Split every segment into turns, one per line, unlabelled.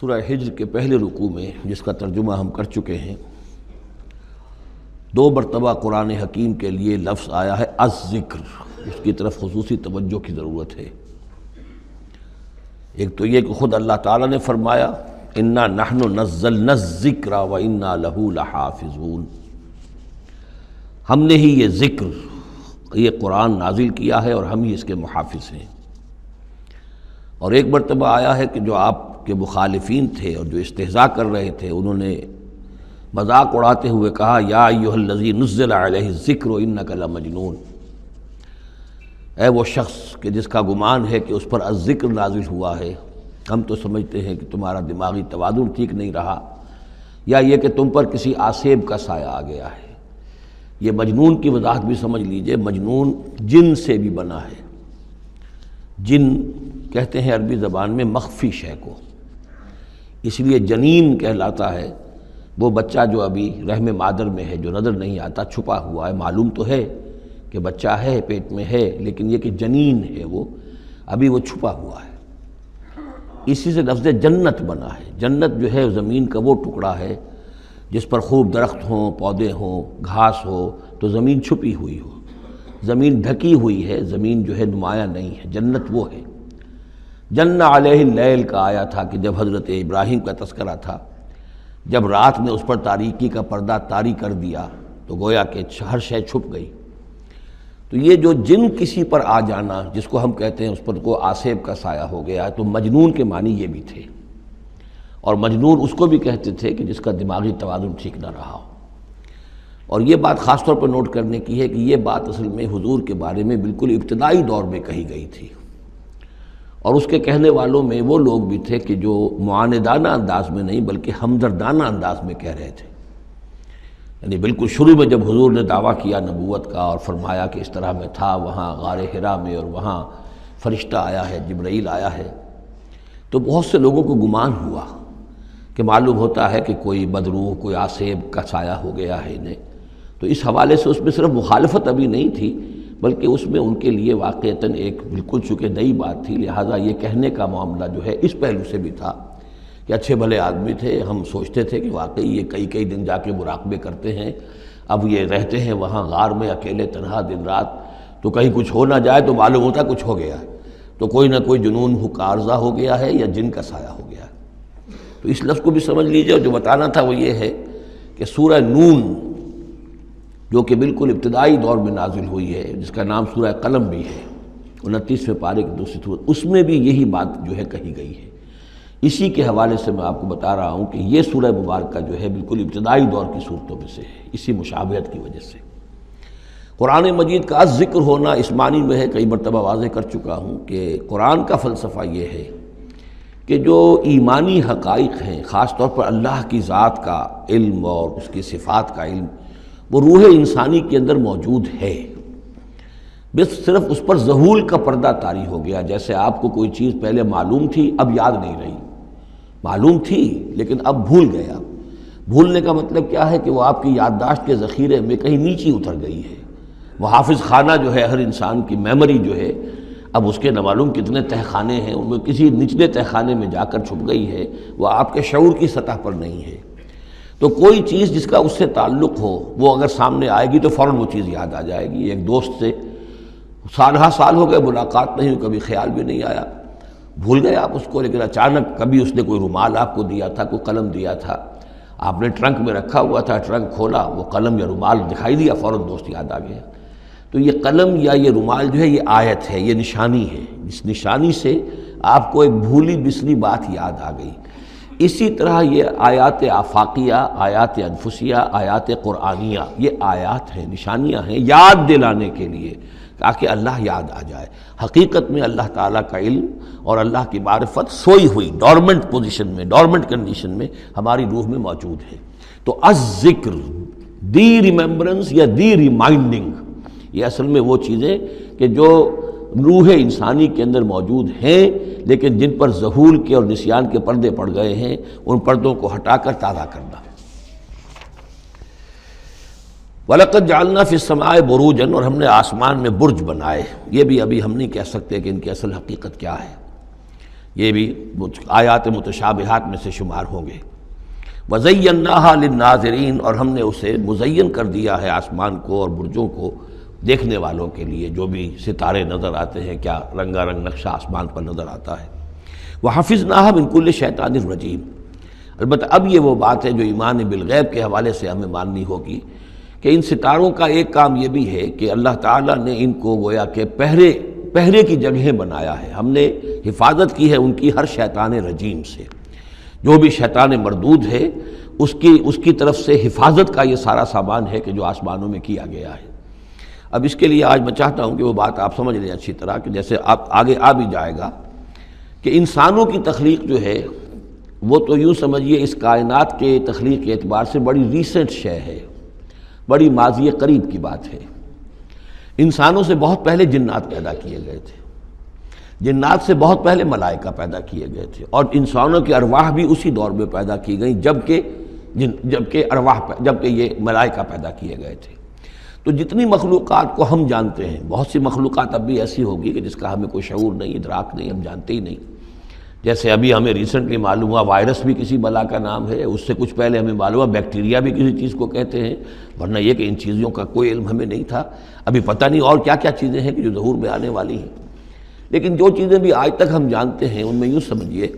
سورہ ہجر کے پہلے رکوع میں، جس کا ترجمہ ہم کر چکے ہیں، 2 مرتبہ قرآن حکیم کے لیے لفظ آیا ہے الذکر، اس کی طرف خصوصی توجہ کی ضرورت ہے۔ ایک تو یہ کہ خود اللہ تعالیٰ نے فرمایا انا نحن نزلنا الذکر وانا لہ لحافظون، ہم نے ہی یہ ذکر، یہ قرآن نازل کیا ہے اور ہم ہی اس کے محافظ ہیں۔ اور ایک مرتبہ آیا ہے کہ جو آپ کے مخالفین تھے اور جو استہزاء کر رہے تھے، انہوں نے مذاق اڑاتے ہوئے کہا یا ایھا الذی نزل علیہ الذکر انک لمجنون، اے وہ شخص کہ جس کا گمان ہے کہ اس پر الذکر نازل ہوا ہے، ہم تو سمجھتے ہیں کہ تمہارا دماغی توازن ٹھیک نہیں رہا، یا یہ کہ تم پر کسی آسیب کا سایہ آ گیا ہے۔ یہ مجنون کی وضاحت بھی سمجھ لیجئے، مجنون جن سے بھی بنا ہے۔ جن کہتے ہیں عربی زبان میں مخفی شے کو، اس لیے جنین کہلاتا ہے وہ بچہ جو ابھی رحم مادر میں ہے، جو نظر نہیں آتا، چھپا ہوا ہے، معلوم تو ہے کہ بچہ ہے، پیٹ میں ہے، لیکن یہ کہ جنین ہے، وہ ابھی وہ چھپا ہوا ہے۔ اسی سے لفظ جنت بنا ہے۔ جنت جو ہے زمین کا وہ ٹکڑا ہے جس پر خوب درخت ہوں، پودے ہوں، گھاس ہو، تو زمین چھپی ہوئی ہو، زمین ڈھکی ہوئی ہے، زمین جو ہے نمایاں نہیں ہے۔ جنت وہ ہے۔ جن علیہ اللیل کا آیا تھا کہ جب حضرت ابراہیم کا تذکرہ تھا، جب رات نے اس پر تاریکی کا پردہ طاری کر دیا تو گویا کہ ہر شے چھپ گئی۔ تو یہ جو جن کسی پر آ جانا، جس کو ہم کہتے ہیں اس پر کو آسیب کا سایہ ہو گیا، تو مجنون کے معنی یہ بھی تھے۔ اور مجنون اس کو بھی کہتے تھے کہ جس کا دماغی توازن ٹھیک نہ رہا ہو۔ اور یہ بات خاص طور پر نوٹ کرنے کی ہے کہ یہ بات اصل میں حضور کے بارے میں بالکل ابتدائی دور میں کہی گئی تھی، اور اس کے کہنے والوں میں وہ لوگ بھی تھے کہ جو معاندانہ انداز میں نہیں بلکہ ہمدردانہ انداز میں کہہ رہے تھے۔ یعنی بالکل شروع میں جب حضور نے دعویٰ کیا نبوت کا اور فرمایا کہ اس طرح میں تھا وہاں غار حرا میں، اور وہاں فرشتہ آیا ہے، جبرائیل آیا ہے، تو بہت سے لوگوں کو گمان ہوا کہ معلوم ہوتا ہے کہ کوئی بدروح، کوئی آسیب کا سایہ ہو گیا ہے انہیں۔ تو اس حوالے سے اس میں صرف مخالفت ابھی نہیں تھی، بلکہ اس میں ان کے لیے واقعتاً ایک بالکل چونکہ نئی بات تھی، لہٰذا یہ کہنے کا معاملہ جو ہے اس پہلو سے بھی تھا کہ اچھے بھلے آدمی تھے، ہم سوچتے تھے کہ واقعی یہ کئی دن جا کے مراقبے کرتے ہیں، اب یہ رہتے ہیں وہاں غار میں اکیلے تنہا دن رات، تو کہیں کچھ ہو نہ جائے تو معلوم ہوتا کچھ ہو گیا ہے، تو کوئی نہ کوئی جنون عارضہ ہو گیا ہے یا جن کا سایہ ہو گیا ہے۔ تو اس لفظ کو بھی سمجھ لیجئے، اور جو بتانا تھا وہ یہ ہے کہ سورہ نون جو کہ بالکل ابتدائی دور میں نازل ہوئی ہے، جس کا نام سورہ قلم بھی ہے، 29ویں پارے کی دوسری سورت، اس میں بھی یہی بات جو ہے کہی گئی ہے۔ اسی کے حوالے سے میں آپ کو بتا رہا ہوں کہ یہ سورہ مبارکہ جو ہے بالکل ابتدائی دور کی صورتوں میں سے ہے، اسی مشابہت کی وجہ سے۔ قرآن مجید کا ذکر ہونا اس معنی میں ہے، کئی مرتبہ واضح کر چکا ہوں کہ قرآن کا فلسفہ یہ ہے کہ جو ایمانی حقائق ہیں، خاص طور پر اللہ کی ذات کا علم اور اس کی صفات کا علم، وہ روح انسانی کے اندر موجود ہے، بس صرف اس پر ظہول کا پردہ طاری ہو گیا۔ جیسے آپ کو کوئی چیز پہلے معلوم تھی، اب یاد نہیں رہی، معلوم تھی لیکن اب بھول گیا۔ بھولنے کا مطلب کیا ہے کہ وہ آپ کی یادداشت کے ذخیرے میں کہیں نیچی اتر گئی ہے۔ وہ حافظ خانہ جو ہے، ہر انسان کی میموری جو ہے، اب اس کے نہ معلوم کتنے تہہ خانے ہیں، ان میں کسی نچلے تہہ خانے میں جا کر چھپ گئی ہے، وہ آپ کے شعور کی سطح پر نہیں ہے۔ تو کوئی چیز جس کا اس سے تعلق ہو، وہ اگر سامنے آئے گی تو فوراً وہ چیز یاد آ جائے گی۔ ایک دوست سے سال ہو گئے ملاقات نہیں، کبھی خیال بھی نہیں آیا، بھول گئے آپ اس کو، لیکن اچانک کبھی اس نے کوئی رومال آپ کو دیا تھا، کوئی قلم دیا تھا، آپ نے ٹرنک میں رکھا ہوا تھا، ٹرنک کھولا، وہ قلم یا رومال دکھائی دیا، فوراً دوست یاد آ گیا۔ تو یہ قلم یا یہ رومال جو ہے یہ آیت ہے، یہ نشانی ہے، اس نشانی سے آپ کو ایک بھولی بسری بات یاد آ گئی۔ اسی طرح یہ آیات آفاقیہ، آیات انفسیہ، آیات قرآنیہ، یہ آیات ہیں، نشانیاں ہیں یاد دلانے کے لیے، تاکہ اللہ یاد آ جائے۔ حقیقت میں اللہ تعالیٰ کا علم اور اللہ کی معرفت سوئی ہوئی ڈورمنٹ پوزیشن میں، ڈورمنٹ کنڈیشن میں ہماری روح میں موجود ہے۔ تو الذکر، دی ریممبرنس یا دی ریمائنڈنگ، یہ اصل میں وہ چیزیں کہ جو روح انسانی کے اندر موجود ہیں، لیکن جن پر ظہول کے اور نسیان کے پردے پڑ گئے ہیں، ان پردوں کو ہٹا کر تازہ کرنا۔ وَلَقَدْ جَعَلْنَا فِي السَّمَاءِ بُرُوجًا، اور ہم نے آسمان میں برج بنائے۔ یہ بھی ابھی ہم نہیں کہہ سکتے کہ ان کی اصل حقیقت کیا ہے۔ یہ بھی آیات متشابہات میں سے شمار ہوں گے۔ وَزَيَّنَّاهَا لِلنَّاظِرِينَ، اور ہم نے اسے مزین کر دیا ہے آسمان کو اور برجوں کو دیکھنے والوں کے لیے، جو بھی ستارے نظر آتے ہیں، کیا رنگا رنگ نقشہ آسمان پر نظر آتا ہے۔ وَحَفِظْنَاهَا مِن كُلِّ شَيْطَانٍ رَجِيمٍ۔ البتہ اب یہ وہ بات ہے جو ایمان بالغیب کے حوالے سے ہمیں ماننی ہوگی کہ ان ستاروں کا ایک کام یہ بھی ہے کہ اللہ تعالیٰ نے ان کو گویا کہ پہرے کی جگہیں بنایا ہے، ہم نے حفاظت کی ہے ان کی ہر شیطان رجیم سے، جو بھی شیطان مردود ہے اس کی طرف سے حفاظت کا یہ سارا سامان ہے کہ جو آسمانوں میں کیا گیا ہے۔ اب اس کے لیے آج میں چاہتا ہوں کہ وہ بات آپ سمجھ لیں اچھی طرح، کہ جیسے آپ آگے آ بھی جائے گا کہ انسانوں کی تخلیق جو ہے وہ تو یوں سمجھیے اس کائنات کے تخلیق کے اعتبار سے بڑی ریسنٹ شے ہے، بڑی ماضی قریب کی بات ہے۔ انسانوں سے بہت پہلے جنات پیدا کیے گئے تھے، جنات سے بہت پہلے ملائکہ پیدا کیے گئے تھے، اور انسانوں کی ارواح بھی اسی دور میں پیدا کی گئیں جبکہ یہ ملائکہ پیدا کیے گئے تھے۔ تو جتنی مخلوقات کو ہم جانتے ہیں، بہت سی مخلوقات اب بھی ایسی ہوگی کہ جس کا ہمیں کوئی شعور نہیں، ادراک نہیں، ہم جانتے ہی نہیں۔ جیسے ابھی ہمیں ریسنٹلی معلوم ہوا وائرس بھی کسی بلا کا نام ہے، اس سے کچھ پہلے ہمیں معلوم ہوا بیکٹیریا بھی کسی چیز کو کہتے ہیں، ورنہ یہ کہ ان چیزوں کا کوئی علم ہمیں نہیں تھا۔ ابھی پتہ نہیں اور کیا کیا چیزیں ہیں کہ جو ظہور میں آنے والی ہیں، لیکن جو چیزیں بھی آج تک ہم جانتے ہیں ان میں یوں سمجھیے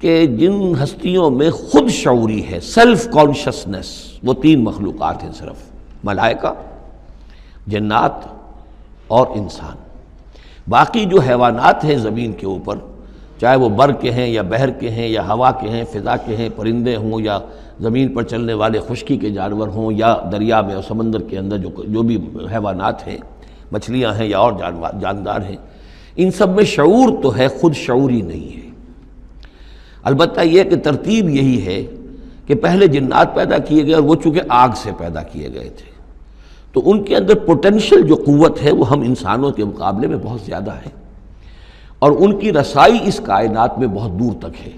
کہ جن ہستیوں میں خود شعوری ہے، سیلف کانشسنس، وہ 3 مخلوقات ہیں صرف، ملائکہ، جنات اور انسان۔ باقی جو حیوانات ہیں زمین کے اوپر، چاہے وہ بر کے ہیں یا بحر کے ہیں یا ہوا کے ہیں، فضا کے ہیں، پرندے ہوں یا زمین پر چلنے والے خشکی کے جانور ہوں یا دریا میں اور سمندر کے اندر جو بھی حیوانات ہیں، مچھلیاں ہیں یا اور جاندار ہیں، ان سب میں شعور تو ہے، خود شعوری نہیں ہے۔ البتہ یہ کہ ترتیب یہی ہے کہ پہلے جنات پیدا کیے گئے اور وہ چونکہ آگ سے پیدا کیے گئے تھے، تو ان کے اندر پوٹینشل جو قوت ہے وہ ہم انسانوں کے مقابلے میں بہت زیادہ ہے، اور ان کی رسائی اس کائنات میں بہت دور تک ہے۔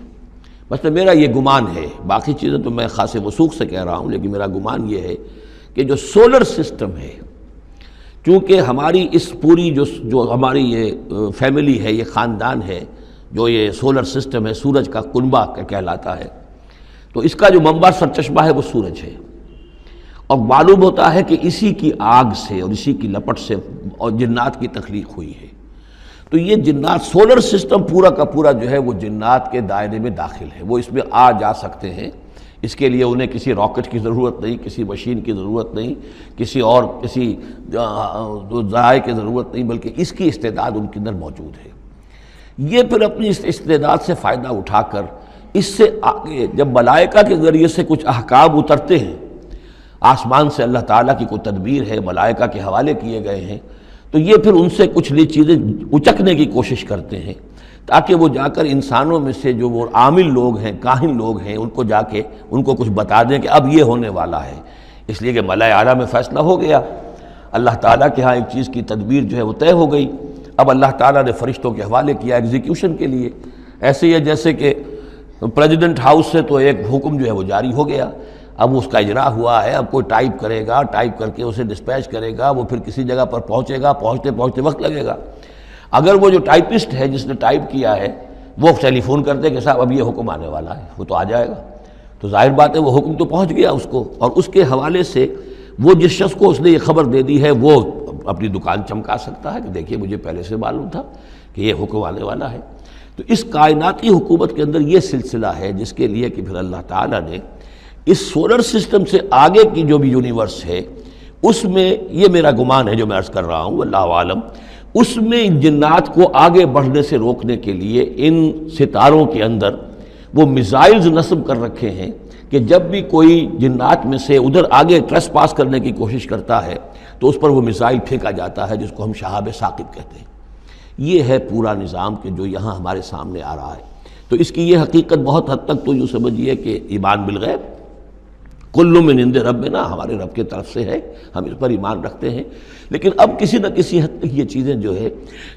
مثلا میرا یہ گمان ہے، باقی چیزیں تو میں خاص وثوق سے کہہ رہا ہوں، لیکن میرا گمان یہ ہے کہ جو سولر سسٹم ہے، چونکہ ہماری اس پوری جو ہماری یہ فیملی ہے، یہ خاندان ہے، جو یہ سولر سسٹم ہے، سورج کا کنبہ کہلاتا ہے، تو اس کا جو منبع سرچشمہ ہے وہ سورج ہے، اور معلوم ہوتا ہے کہ اسی کی آگ سے اور اسی کی لپٹ سے اور جنات کی تخلیق ہوئی ہے۔ تو یہ جنات، سولر سسٹم پورا کا پورا جو ہے وہ جنات کے دائرے میں داخل ہے، وہ اس میں آ جا سکتے ہیں۔ اس کے لیے انہیں کسی راکٹ کی ضرورت نہیں، کسی مشین کی ضرورت نہیں، کسی ذرائع کی ضرورت نہیں، بلکہ اس کی استعداد ان کے اندر موجود ہے۔ یہ پھر اپنی اس استعداد سے فائدہ اٹھا کر اس سے آگے جب ملائکہ کے ذریعے سے کچھ احکام اترتے ہیں، آسمان سے اللہ تعالیٰ کی کوئی تدبیر ہے، ملائکہ کے حوالے کیے گئے ہیں، تو یہ پھر ان سے کچھ چیزیں اچکنے کی کوشش کرتے ہیں، تاکہ وہ جا کر انسانوں میں سے جو وہ عامل لوگ ہیں، کاہن لوگ ہیں، ان کو جا کے ان کو کچھ بتا دیں کہ اب یہ ہونے والا ہے۔ اس لیے کہ ملائے اعلیٰ میں فیصلہ ہو گیا، اللہ تعالیٰ کے ہاں ایک چیز کی تدبیر جو ہے وہ طے ہو گئی، اب اللہ تعالیٰ نے فرشتوں کے حوالے کیا ایگزیکیوشن کے لیے۔ ایسے ہی ہے جیسے کہ پریزیڈنٹ ہاؤس سے تو ایک حکم جو ہے وہ جاری ہو گیا، اب اس کا اجرا ہوا ہے، اب کوئی ٹائپ کرے گا، ٹائپ کر کے اسے ڈسپیچ کرے گا، وہ پھر کسی جگہ پر پہنچے گا، پہنچتے وقت لگے گا۔ اگر وہ جو ٹائپسٹ ہے جس نے ٹائپ کیا ہے وہ ٹیلی فون کرتے کہ صاحب اب یہ حکم آنے والا ہے، وہ تو آ جائے گا، تو ظاہر بات ہے وہ حکم تو پہنچ گیا اس کو، اور اس کے حوالے سے وہ جس شخص کو اس نے یہ خبر دے دی ہے وہ اپنی دکان چمکا سکتا ہے کہ دیکھیے مجھے پہلے سے معلوم تھا کہ یہ حکم آنے والا ہے۔ تو اس کائناتی حکومت کے اندر یہ سلسلہ ہے جس کے لیے کہ پھر اللہ تعالیٰ نے اس سولر سسٹم سے آگے کی جو بھی یونیورس ہے اس میں، یہ میرا گمان ہے جو میں عرض کر رہا ہوں اللہ عالم، اس میں جنات کو آگے بڑھنے سے روکنے کے لیے ان ستاروں کے اندر وہ میزائلز نصب کر رکھے ہیں کہ جب بھی کوئی جنات میں سے ادھر آگے ٹریس پاس کرنے کی کوشش کرتا ہے تو اس پر وہ میزائل پھینکا جاتا ہے، جس کو ہم شہاب ثاقب کہتے ہیں۔ یہ ہے پورا نظام کہ جو یہاں ہمارے سامنے آ رہا ہے۔ تو اس کی یہ حقیقت بہت حد تک تو یوں سمجھیے کہ ایمان بالغیب، کل من عند ربنا، ہمارے رب کی طرف سے ہے، ہم اس پر ایمان رکھتے ہیں، لیکن اب کسی نہ کسی حد تک یہ چیزیں جو ہے،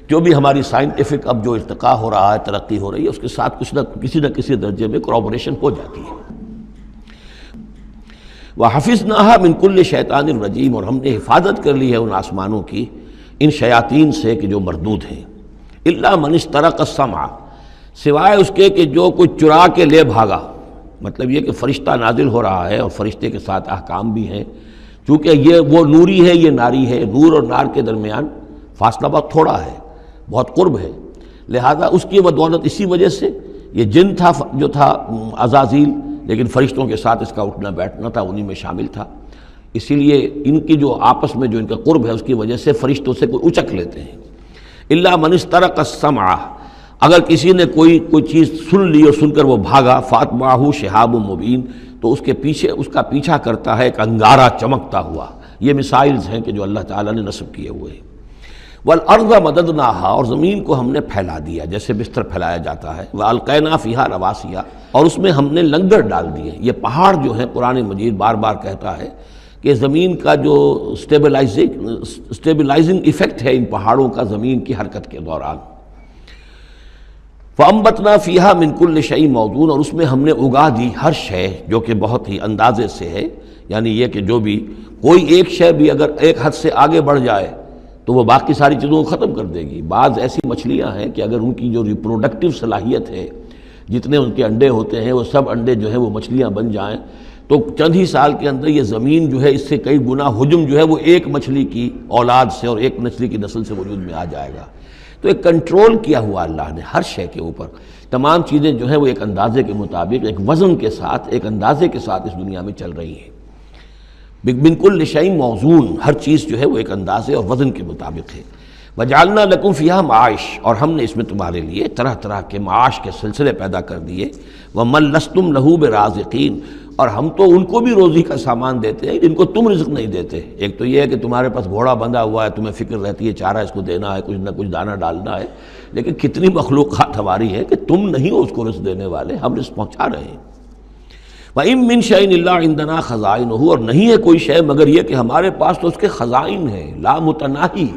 جو بھی ہماری سائنٹیفک اب جو ارتقاء ہو رہا ہے، ترقی ہو رہی ہے، اس کے ساتھ کسی نہ کسی درجے میں کورابوریشن ہو جاتی ہے۔ وَحَفِظْنَاهَا مِن كُلِّ شَيْطَانٍ رَجِيمٍ، اور ہم نے حفاظت کر لی ہے ان آسمانوں کی ان شیاطین سے کہ جو مردود ہیں۔ إِلَّا مَنِ اسْتَرَقَ السَّمْعَ، سوائے اس کے کہ جو کچھ چرا کے لے بھاگا، مطلب یہ کہ فرشتہ نازل ہو رہا ہے اور فرشتے کے ساتھ احکام بھی ہیں، چونکہ یہ وہ نوری ہے، یہ ناری ہے، نور اور نار کے درمیان فاصلہ بہت تھوڑا ہے، بہت قرب ہے، لہذا اس کی بدولت اسی وجہ سے یہ جن تھا جو تھا عزازیل، لیکن فرشتوں کے ساتھ اس کا اٹھنا بیٹھنا تھا، انہی میں شامل تھا، اسی لیے ان کی جو آپس میں جو ان کا قرب ہے اس کی وجہ سے فرشتوں سے کوئی اچک لیتے ہیں۔ الا من استرق السمع، اگر کسی نے کوئی چیز سن لی اور سن کر وہ بھاگا، فاتبعہ شہاب مبین، تو اس کے پیچھے اس کا پیچھا کرتا ہے ایک انگارہ چمکتا ہوا۔ یہ مثائلز ہیں کہ جو اللہ تعالیٰ نے نصب کیے ہوئے ہیں۔ والارض مددناہا، اور زمین کو ہم نے پھیلا دیا جیسے بستر پھیلایا جاتا ہے، والقینا فیہا رواسیا، اور اس میں ہم نے لنگر ڈال دیے۔ یہ پہاڑ جو ہیں قرآن مجید بار بار کہتا ہے کہ زمین کا جو سٹیبلائزنگ ایفیکٹ ہے ان پہاڑوں کا زمین کی حرکت کے دوران۔ فَأَنبَتْنَا فِيهَا مِن كُلِّ شَيْءٍ مَوْزُونٍ، اور اس میں ہم نے اگا دی ہر شے جو کہ بہت ہی اندازے سے ہے، یعنی یہ کہ جو بھی کوئی ایک شے بھی اگر ایک حد سے آگے بڑھ جائے تو وہ باقی ساری چیزوں کو ختم کر دے گی۔ بعض ایسی مچھلیاں ہیں کہ اگر ان کی جو ریپروڈکٹیو صلاحیت ہے، جتنے ان کے انڈے ہوتے ہیں وہ سب انڈے جو ہیں وہ مچھلیاں بن جائیں تو چند ہی سال کے اندر یہ زمین جو ہے اس سے کئی گنا حجم جو ہے وہ ایک مچھلی کی اولاد سے اور ایک مچھلی کی نسل سے وجود میں آ جائے گا۔ تو ایک کنٹرول کیا ہوا اللہ نے ہر شے کے اوپر، تمام چیزیں جو ہیں وہ ایک اندازے کے مطابق، ایک وزن کے ساتھ، ایک اندازے کے ساتھ اس دنیا میں چل رہی ہیں۔ من کل شیء موزون، ہر چیز جو ہے وہ ایک اندازے اور وزن کے مطابق ہے۔ وجعلنا لکم فیہا معاش، اور ہم نے اس میں تمہارے لیے طرح طرح کے معاش کے سلسلے پیدا کر دیے۔ ومن لستم لہ برازقین، اور ہم تو ان کو بھی روزی کا سامان دیتے ہیں جن کو تم رزق نہیں دیتے۔ ایک تو یہ ہے کہ تمہارے پاس گھوڑا بندھا ہوا ہے، تمہیں فکر رہتی ہے چارہ اس کو دینا ہے، کچھ نہ کچھ دانہ ڈالنا ہے، لیکن کتنی مخلوقات ہماری ہے کہ تم نہیں ہو اس کو رزق دینے والے، ہم رزق پہنچا رہے ہیں۔ وَإِن مِّن شَيْءٍ إِلَّا عِندَنَا خَزَائِنُهُ، اور نہیں ہے کوئی شے مگر یہ کہ ہمارے پاس تو اس کے خزائن ہیں، لا متناہی،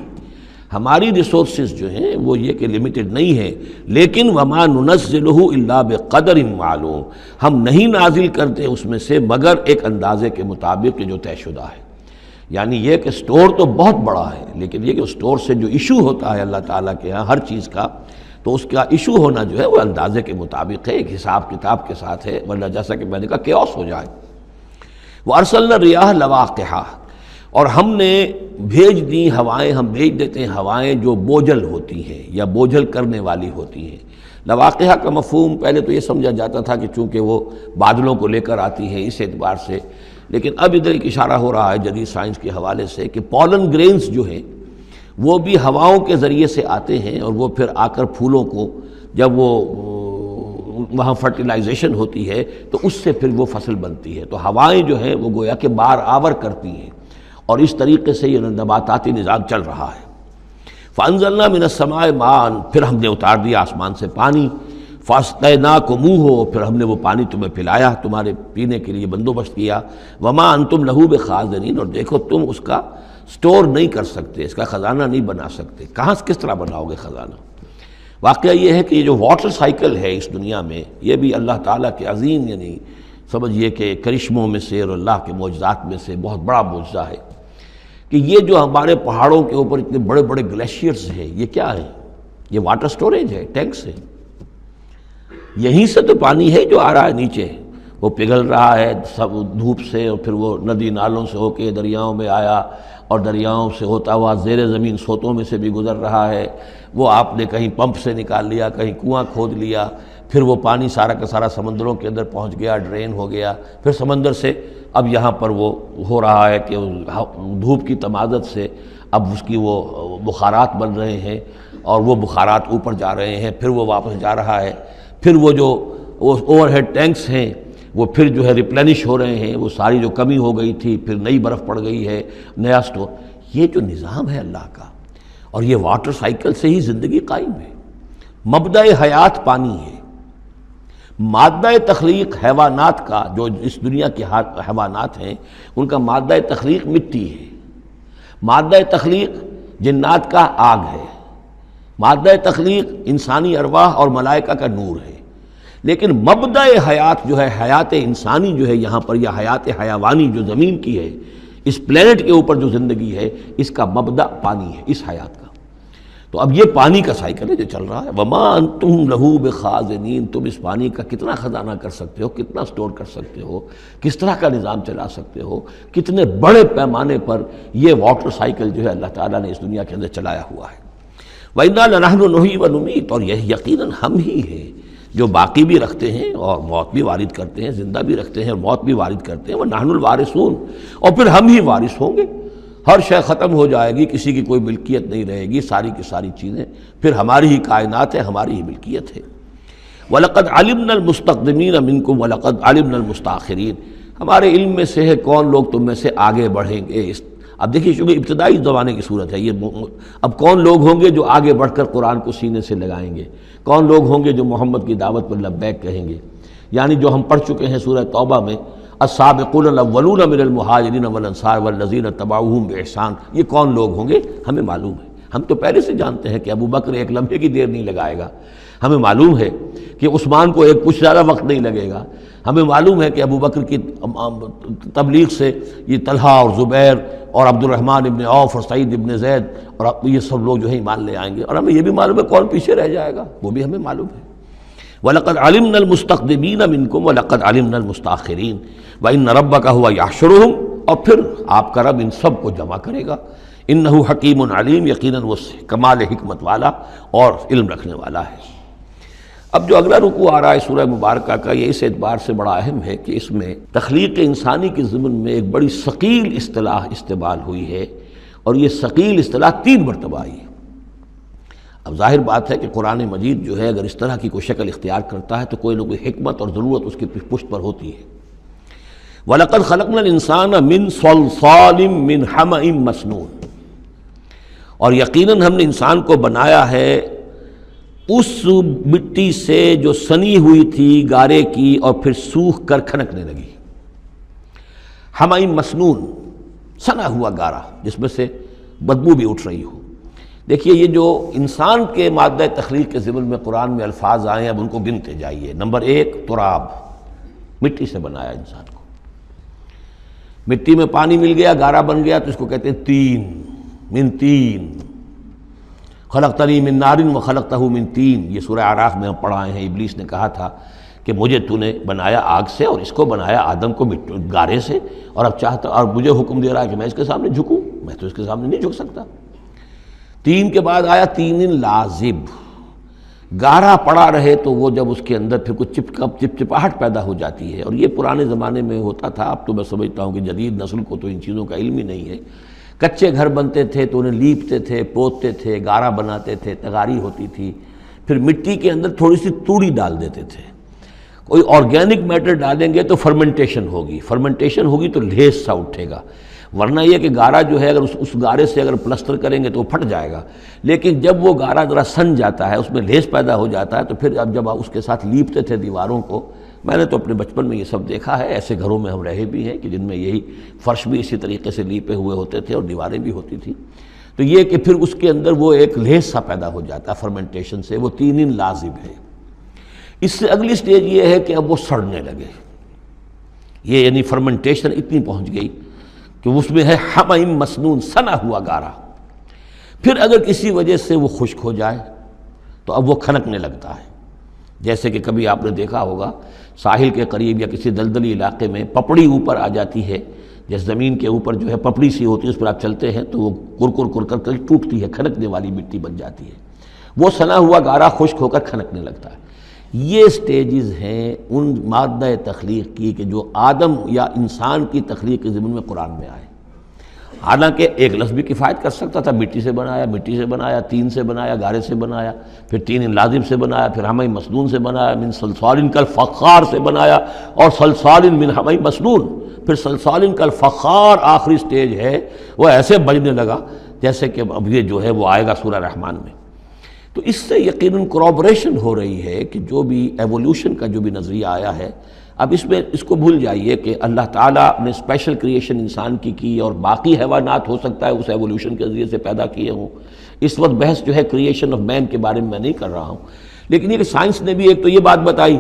ہماری ریسورسز جو ہیں وہ یہ کہ لمیٹڈ نہیں ہے، لیکن وَمَا نُنَزِّلُهُ إِلَّا بِقَدَرٍ معلوم، ہم نہیں نازل کرتے اس میں سے مگر ایک اندازے کے مطابق کہ جو طے شدہ ہے۔ یعنی یہ کہ سٹور تو بہت بڑا ہے، لیکن یہ کہ سٹور سے جو ایشو ہوتا ہے اللہ تعالیٰ کے ہاں ہر چیز کا، تو اس کا ایشو ہونا جو ہے وہ اندازے کے مطابق ہے، ایک حساب کتاب کے ساتھ ہے، ورنہ جیسا کہ میں نے کہا کیوس ہو جائے۔ وَأَرْسَلْنَا الرِّيَاحَ لَوَاقِحَ، اور ہم نے بھیج دی ہوائیں، ہم بھیج دیتے ہیں ہوائیں جو بوجھل ہوتی ہیں یا بوجھل کرنے والی ہوتی ہیں۔ لواقعہ کا مفہوم پہلے تو یہ سمجھا جاتا تھا کہ چونکہ وہ بادلوں کو لے کر آتی ہیں اس اعتبار سے، لیکن اب ادھر ایک اشارہ ہو رہا ہے جدید سائنس کے حوالے سے کہ پولن گرینز جو ہیں وہ بھی ہواؤں کے ذریعے سے آتے ہیں، اور وہ پھر آ کر پھولوں کو جب وہ وہاں فرٹیلائزیشن ہوتی ہے تو اس سے پھر وہ فصل بنتی ہے۔ تو ہوائیں جو ہیں وہ گویا کہ بار آور کرتی ہیں، اور اس طریقے سے یہ نباتاتی نظام چل رہا ہے۔ فَأَنزَلْنَا مِنَ السَّمَاءِ مَاءً، پھر ہم نے اتار دیا آسمان سے پانی، فَاسْقَيْنَاكُمُوهُ، پھر ہم نے وہ پانی تمہیں پلایا، تمہارے پینے کے لیے بندوبست کیا۔ وَمَا أَنْتُمْ لَهُ بِخَازِنِينَ، اور دیکھو تم اس کا سٹور نہیں کر سکتے، اس کا خزانہ نہیں بنا سکتے۔ کہاں کس طرح بناؤ گے خزانہ؟ واقعہ یہ ہے کہ یہ جو واٹر سائیکل ہے اس دنیا میں، یہ بھی اللہ تعالیٰ کے عظیم، یعنی سمجھیے کہ کرشموں میں سے اور اللہ کے معجزات میں سے بہت بڑا معجزہ ہے کہ یہ جو ہمارے پہاڑوں کے اوپر اتنے بڑے بڑے گلیشیئرز ہیں، یہ کیا ہے؟ یہ واٹر سٹوریج ہے، ٹینکس ہے۔ یہیں سے تو پانی ہے جو آ رہا ہے نیچے، وہ پگھل رہا ہے سب دھوپ سے، اور پھر وہ ندی نالوں سے ہو کے دریاؤں میں آیا، اور دریاؤں سے ہوتا ہوا زیر زمین سوتوں میں سے بھی گزر رہا ہے۔ وہ آپ نے کہیں پمپ سے نکال لیا، کہیں کنواں کھود لیا، پھر وہ پانی سارا کا سارا سمندروں کے اندر پہنچ گیا، ڈرین ہو گیا، پھر سمندر سے اب یہاں پر وہ ہو رہا ہے کہ دھوپ کی تمازت سے اب اس کی وہ بخارات بن رہے ہیں، اور وہ بخارات اوپر جا رہے ہیں، پھر وہ واپس جا رہا ہے، پھر وہ جو اوور ہیڈ ٹینکس ہیں وہ پھر جو ہے ریپلینش ہو رہے ہیں، وہ ساری جو کمی ہو گئی تھی پھر نئی برف پڑ گئی ہے، نیا سٹور۔ یہ جو نظام ہے اللہ کا، اور یہ واٹر سائیکل سے ہی زندگی قائم ہے۔ مبدأ حیات پانی ہے، مادہ تخلیق حیوانات کا، جو اس دنیا کے حیوانات ہیں ان کا مادہ تخلیق مٹی ہے، مادہ تخلیق جنات کا آگ ہے، مادہ تخلیق انسانی ارواح اور ملائکہ کا نور ہے، لیکن مبدأ حیات جو ہے، حیات انسانی جو ہے یہاں پر، یا حیات حیوانی جو زمین کی ہے، اس پلینٹ کے اوپر جو زندگی ہے، اس کا مبدأ پانی ہے، اس حیات کا۔ تو اب یہ پانی کا سائیکل ہے جو چل رہا ہے. وما انتم لہو بخازنین، تم اس پانی کا کتنا خزانہ کر سکتے ہو، کتنا سٹور کر سکتے ہو، کس طرح کا نظام چلا سکتے ہو، کتنے بڑے پیمانے پر یہ واٹر سائیکل جو ہے اللہ تعالیٰ نے اس دنیا کے اندر چلایا ہوا ہے. وَإِنَّا لَنَحْنُ نُحْيِي وَنُمِيتُ، اور یہ یقیناً ہم ہی ہیں جو باقی بھی رکھتے ہیں اور موت بھی وارد کرتے ہیں، زندہ بھی رکھتے ہیں اور موت بھی وارد کرتے ہیں. وَنَحْنُ الْوَارِثُونَ، اور پھر ہم ہی وارث ہوں گے. ہر شے ختم ہو جائے گی، کسی کی کوئی ملکیت نہیں رہے گی، ساری کی ساری چیزیں پھر ہماری ہی کائنات ہے، ہماری ہی ملکیت ہے. وَلَقَدْ عَلِمْنَا الْمُسْتَقْدِمِينَ مِنْكُمْ وَلَقَدْ عَلِمْنَا الْمُسْتَأْخِرِينَ، ہمارے علم میں سے ہے کون لوگ تم میں سے آگے بڑھیں گے. اب دیکھیے چونکہ ابتدائی زمانے کی صورت ہے یہ، اب کون لوگ ہوں گے جو آگے بڑھ کر قرآن کو سینے سے لگائیں گے، کون لوگ ہوں گے جو محمد کی دعوت پر لبیک کہیں گے. یعنی جو ہم پڑھ چکے ہیں سورہ توبہ میں، السابقون الاولون من المہاجرین والانصار والذین اتبعوہم باحسان، یہ کون لوگ ہوں گے ہمیں معلوم ہے. ہم تو پہلے سے جانتے ہیں کہ ابو بکر ایک لمحے کی دیر نہیں لگائے گا، ہمیں معلوم ہے کہ عثمان کو ایک کچھ زیادہ وقت نہیں لگے گا، ہمیں معلوم ہے کہ ابو بکر کی تبلیغ سے یہ طلحہ اور زبیر اور عبد الرحمن ابن عوف اور سعید ابن زید اور یہ سب لوگ جو ہے ایمان لے آئیں گے، اور ہمیں یہ بھی معلوم ہے کون پیچھے رہ جائے گا، وہ بھی ہمیں معلوم ہے. وَلَقَدْ عَلِمْنَا الْمُسْتَقْدِمِينَ مِنْكُمْ وَلَقَدْ عَلِمْنَا الْمُسْتَأْخِرِينَ وَإِنَّ رَبَّكَ هُوَ يَحْشُرُهُمْ، اور پھر آپ کا رب ان سب کو جمع کرے گا. إِنَّهُ حَكِيمٌ عَلِيمٌ، یقیناً وہ کمال حکمت والا اور علم رکھنے والا ہے. اب جو اگلا رکوع آ رہا ہے سورہ مبارکہ کا، یہ اس اعتبار سے بڑا اہم ہے کہ اس میں تخلیق انسانی کے ضمن میں ایک بڑی ثقیل اصطلاح استعمال ہوئی ہے، اور یہ ثقیل اصطلاح 3 مرتبہ آئی ہے. اب ظاہر بات ہے کہ قرآن مجید جو ہے اگر اس طرح کی کوئی شکل اختیار کرتا ہے تو کوئی نہ کوئی حکمت اور ضرورت اس کی پشت پر ہوتی ہے. وَلَقَدْ خَلَقْنَا الْإِنسَانَ مِنْ صَلْصَالٍ مِّنْ حَمَإٍ مَّسْنُونٍ، اور یقیناً ہم نے انسان کو بنایا ہے اس مٹی سے جو سنی ہوئی تھی گارے کی اور پھر سوکھ کر کھنکنے لگی. حَمَإٍ مسنون، سنا ہوا گارا جس میں سے بدبو بھی اٹھ رہی ہو. دیکھیے یہ جو انسان کے مادہ تخلیق کے ضمن میں قرآن میں الفاظ آئے ہیں، اب ان کو گنتے جائیے. نمبر 1 تراب، مٹی سے بنایا انسان کو. مٹی میں پانی مل گیا، گارا بن گیا، تو اس کو کہتے ہیں تین، من تین. خلقتنی من نار وخلقتہ من تین، یہ سورہ اعراف میں ہم پڑھائے ہیں. ابلیس نے کہا تھا کہ مجھے تو نے بنایا آگ سے اور اس کو بنایا آدم کو گارے سے، اور اب چاہتا اور مجھے حکم دے رہا ہے کہ میں اس کے سامنے جھکوں. میں تو اس کے سامنے نہیں جھک سکتا. 3 کے بعد آیا تین لازب، گارا پڑا رہے تو وہ جب اس کے اندر پھر کچھ چپچپاہٹ پیدا ہو جاتی ہے، اور یہ پرانے زمانے میں ہوتا تھا. اب تو میں سمجھتا ہوں کہ جدید نسل کو تو ان چیزوں کا علم ہی نہیں ہے. کچے گھر بنتے تھے تو انہیں لیپتے تھے، پوتتے تھے، گارا بناتے تھے، تغاری ہوتی تھی، پھر مٹی کے اندر تھوڑی سی توڑی ڈال دیتے تھے. کوئی آرگینک میٹر ڈالیں گے تو فرمنٹیشن ہوگی، فرمنٹیشن ہوگی تو لیس سا اٹھے گا. ورنہ یہ کہ گارا جو ہے اگر اس گارے سے اگر پلسٹر کریں گے تو وہ پھٹ جائے گا. لیکن جب وہ گارا ذرا سن جاتا ہے، اس میں لیس پیدا ہو جاتا ہے، تو پھر اب جب اس کے ساتھ لیپتے تھے دیواروں کو، میں نے تو اپنے بچپن میں یہ سب دیکھا ہے، ایسے گھروں میں ہم رہے بھی ہیں کہ جن میں یہی فرش بھی اسی طریقے سے لیپے ہوئے ہوتے تھے اور دیواریں بھی ہوتی تھیں. تو یہ کہ پھر اس کے اندر وہ ایک لیس سا پیدا ہو جاتا ہے فرمنٹیشن سے، وہ تین لازب ہے. اس سے اگلی سٹیج یہ ہے کہ اب وہ سڑنے لگے. یہ یعنی فرمنٹیشن اتنی پہنچ گئی کہ اس میں ہے حَمَإٍ مسنون، سنا ہوا گارا. پھر اگر کسی وجہ سے وہ خشک ہو جائے تو اب وہ کھنکنے لگتا ہے. جیسے کہ کبھی آپ نے دیکھا ہوگا ساحل کے قریب یا کسی دلدلی علاقے میں پپڑی اوپر آ جاتی ہے، جیسے زمین کے اوپر جو ہے پپڑی سی ہوتی ہے، اس پر آپ چلتے ہیں تو وہ کر کر ٹوٹتی ہے، کھنکنے والی مٹی بن جاتی ہے. وہ سنا ہوا گارا خشک ہو کر کھنکنے لگتا ہے. یہ سٹیجز ہیں ان مادہ تخلیق کی کہ جو آدم یا انسان کی تخلیق کے ضمن میں قرآن میں آئے. حالانکہ ایک لفظ بھی کفایت کر سکتا تھا، مٹی سے بنایا، مٹی سے بنایا، تین سے بنایا، گارے سے بنایا، پھر تین لازم سے بنایا، پھر حَمَإٍ مسنون سے بنایا، من صلصال کالفخار سے بنایا، اور صلصال من حَمَإٍ مسنون. پھر صلصال کالفخار آخری سٹیج ہے، وہ ایسے بجنے لگا جیسے کہ اب یہ جو ہے وہ آئے گا سورہ رحمان میں. تو اس سے یقیناً کورابریشن ہو رہی ہے کہ جو بھی ایوولوشن کا جو بھی نظریہ آیا ہے، اب اس میں اس کو بھول جائیے کہ اللہ تعالیٰ نے اسپیشل کریشن انسان کی اور باقی حیوانات ہو سکتا ہے اس ایوولوشن کے ذریعے سے پیدا کیے ہوں. اس وقت بحث جو ہے کریشن آف مین کے بارے میں نہیں کر رہا ہوں، لیکن یہ کہ سائنس نے بھی ایک تو یہ بات بتائی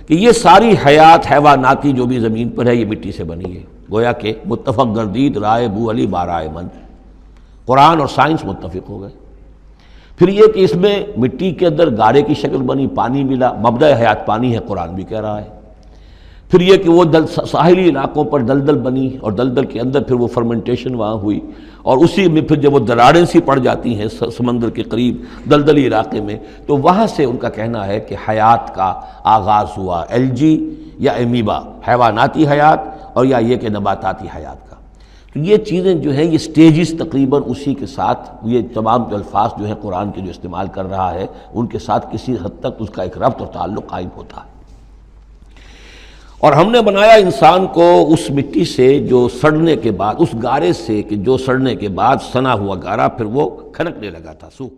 کہ یہ ساری حیات حیواناتی جو بھی زمین پر ہے یہ مٹی سے بنی ہے. گویا کہ متفق گردید رائے بو علی بارائے من، قرآن اور سائنس متفق ہو گئے. پھر یہ کہ اس میں مٹی کے اندر گارے کی شکل بنی، پانی ملا، مبدأ حیات پانی ہے، قرآن بھی کہہ رہا ہے۔ پھر یہ کہ وہ ساحلی علاقوں پر دلدل بنی، اور دلدل کے اندر پھر وہ فرمنٹیشن وہاں ہوئی، اور اسی میں پھر جب وہ دراڑیں سی پڑ جاتی ہیں سمندر کے قریب دلدلی علاقے میں، تو وہاں سے ان کا کہنا ہے کہ حیات کا آغاز ہوا، الجی یا امیبا، حیواناتی حیات، اور یا یہ کہ نباتاتی حیات کا۔ تو یہ چیزیں جو ہیں یہ سٹیجز تقریباً اسی کے ساتھ، یہ تمام الفاظ جو ہیں قرآن کے جو استعمال کر رہا ہے ان کے ساتھ کسی حد تک اس کا ایک ربط اور تعلق قائم ہوتا ہے۔ اور ہم نے بنایا انسان کو اس مٹی سے جو سڑنے کے بعد، اس گارے سے کہ جو سڑنے کے بعد سنا ہوا گارا پھر وہ کھنکنے لگا تھا، سوکھ